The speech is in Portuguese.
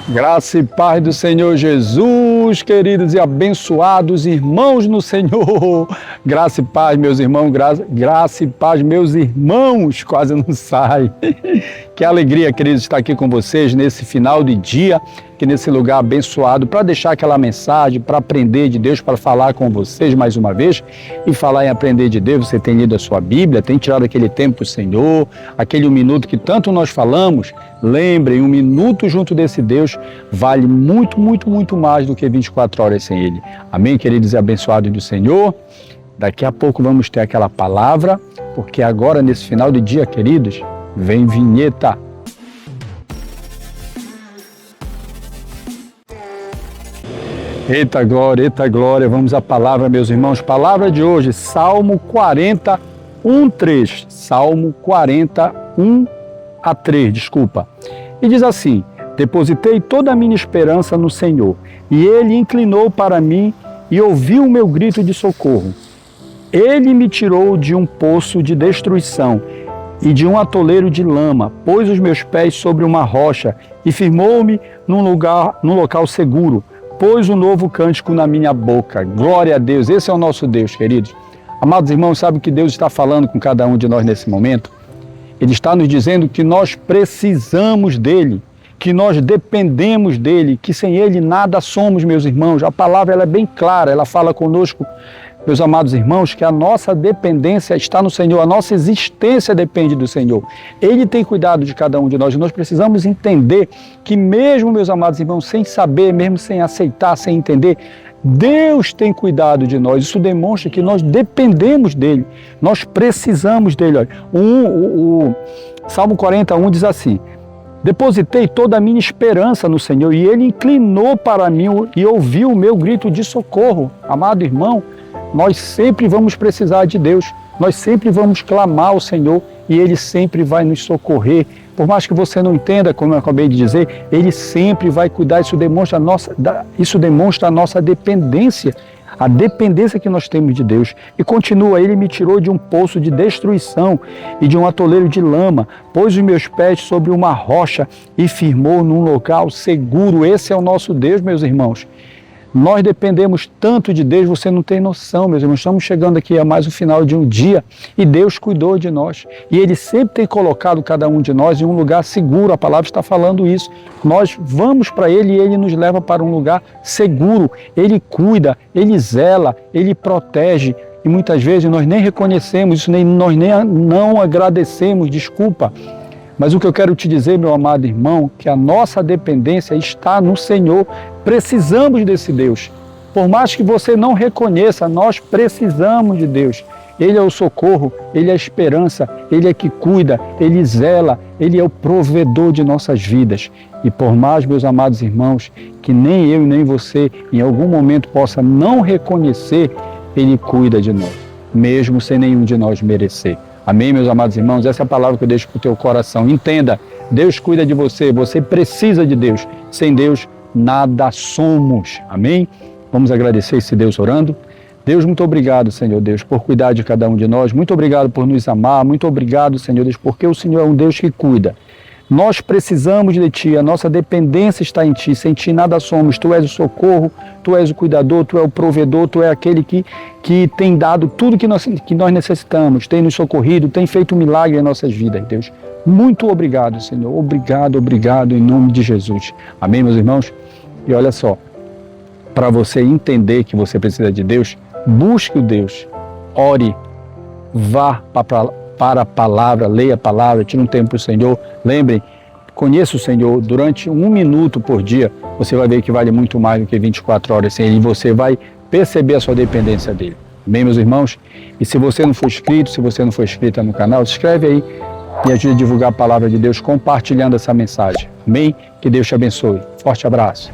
Graça e paz do Senhor Jesus, queridos e abençoados irmãos no Senhor. Graça e paz, meus irmãos, graça e paz, meus irmãos, quase não sai. Que alegria, queridos, estar aqui com vocês nesse final de dia, aqui nesse lugar abençoado, para deixar aquela mensagem, para aprender de Deus, para falar com vocês mais uma vez. E falar em aprender de Deus, você tem lido a sua Bíblia, tem tirado aquele tempo para o Senhor, aquele 1 minuto que tanto nós falamos. Lembrem, 1 minuto junto desse Deus vale muito, muito, muito mais do que 24 horas sem Ele. Amém, queridos e abençoados do Senhor? Daqui a pouco vamos ter aquela palavra, porque agora, nesse final de dia, queridos, vem vinheta. Eita glória, vamos à palavra, meus irmãos. Palavra de hoje, Salmo 40, 1:3. Salmo 40, 1-3, desculpa. E diz assim: depositei toda a minha esperança no Senhor, e Ele inclinou para mim e ouviu o meu grito de socorro. Ele me tirou de um poço de destruição e de um atoleiro de lama, pôs os meus pés sobre uma rocha e firmou-me num local seguro, pôs um novo cântico na minha boca. Glória a Deus, esse é o nosso Deus, queridos. Amados irmãos, sabe o que Deus está falando com cada um de nós nesse momento? Ele está nos dizendo que nós precisamos dEle, que nós dependemos dEle, que sem Ele nada somos, meus irmãos. A palavra ela é bem clara, ela fala conosco, meus amados irmãos, que a nossa dependência está no Senhor, a nossa existência depende do Senhor. Ele tem cuidado de cada um de nós e nós precisamos entender que mesmo, meus amados irmãos, sem saber, mesmo sem aceitar, sem entender, Deus tem cuidado de nós. Isso demonstra que nós dependemos dEle, nós precisamos dEle. Olha, o Salmo 41 diz assim: depositei toda a minha esperança no Senhor e Ele inclinou para mim e ouviu o meu grito de socorro. Amado irmão, nós sempre vamos precisar de Deus, nós sempre vamos clamar ao Senhor e Ele sempre vai nos socorrer. Por mais que você não entenda, como eu acabei de dizer, Ele sempre vai cuidar. Isso demonstra a nossa dependência, a dependência que nós temos de Deus. E continua: Ele me tirou de um poço de destruição e de um atoleiro de lama, pôs os meus pés sobre uma rocha e firmou num local seguro. Esse é o nosso Deus, meus irmãos. Nós dependemos tanto de Deus, você não tem noção, meus irmãos. Estamos chegando aqui a mais o final de um dia e Deus cuidou de nós. E Ele sempre tem colocado cada um de nós em um lugar seguro. A palavra está falando isso. Nós vamos para Ele e Ele nos leva para um lugar seguro. Ele cuida, Ele zela, Ele protege. E muitas vezes nós nem reconhecemos isso, nós nem não agradecemos, desculpa. Mas o que eu quero te dizer, meu amado irmão, que a nossa dependência está no Senhor. Precisamos desse Deus. Por mais que você não reconheça, nós precisamos de Deus. Ele é o socorro, Ele é a esperança, Ele é que cuida, Ele zela, Ele é o provedor de nossas vidas. E por mais, meus amados irmãos, que nem eu e nem você em algum momento possa não reconhecer, Ele cuida de nós, mesmo sem nenhum de nós merecer. Amém, meus amados irmãos? Essa é a palavra que eu deixo para o teu coração. Entenda, Deus cuida de você, você precisa de Deus. Sem Deus, nada somos. Amém? Vamos agradecer esse Deus orando. Deus, muito obrigado, Senhor Deus, por cuidar de cada um de nós. Muito obrigado por nos amar. Muito obrigado, Senhor Deus, porque o Senhor é um Deus que cuida. Nós precisamos de Ti, a nossa dependência está em Ti, sem Ti nada somos. Tu és o socorro, Tu és o cuidador, Tu és o provedor, Tu és aquele que tem dado tudo que nós necessitamos, tem nos socorrido, tem feito um milagre em nossas vidas, Deus. Muito obrigado, Senhor, obrigado, em nome de Jesus. Amém, meus irmãos? E olha só, para você entender que você precisa de Deus, busque o Deus, ore, vá para a palavra, leia a palavra, tire um tempo para o Senhor. Lembrem, conheça o Senhor durante 1 minuto por dia. Você vai ver que vale muito mais do que 24 horas sem Ele. E você vai perceber a sua dependência dEle. Amém, meus irmãos? E se você não for inscrito, se você não for inscrita no canal, se inscreve aí e ajude a divulgar a palavra de Deus compartilhando essa mensagem. Amém? Que Deus te abençoe. Forte abraço.